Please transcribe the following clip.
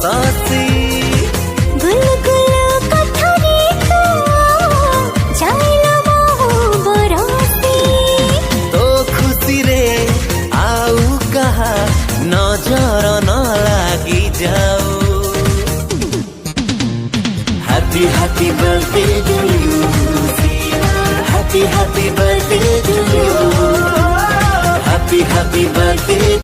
हसासी गुलगुल कथनी तो जाइला मोह बरसी तो खुशी रे आउ कहा नजर न लागी जाओ। Happy happy birthday to you, happy happy birthday to you, happy happy birthday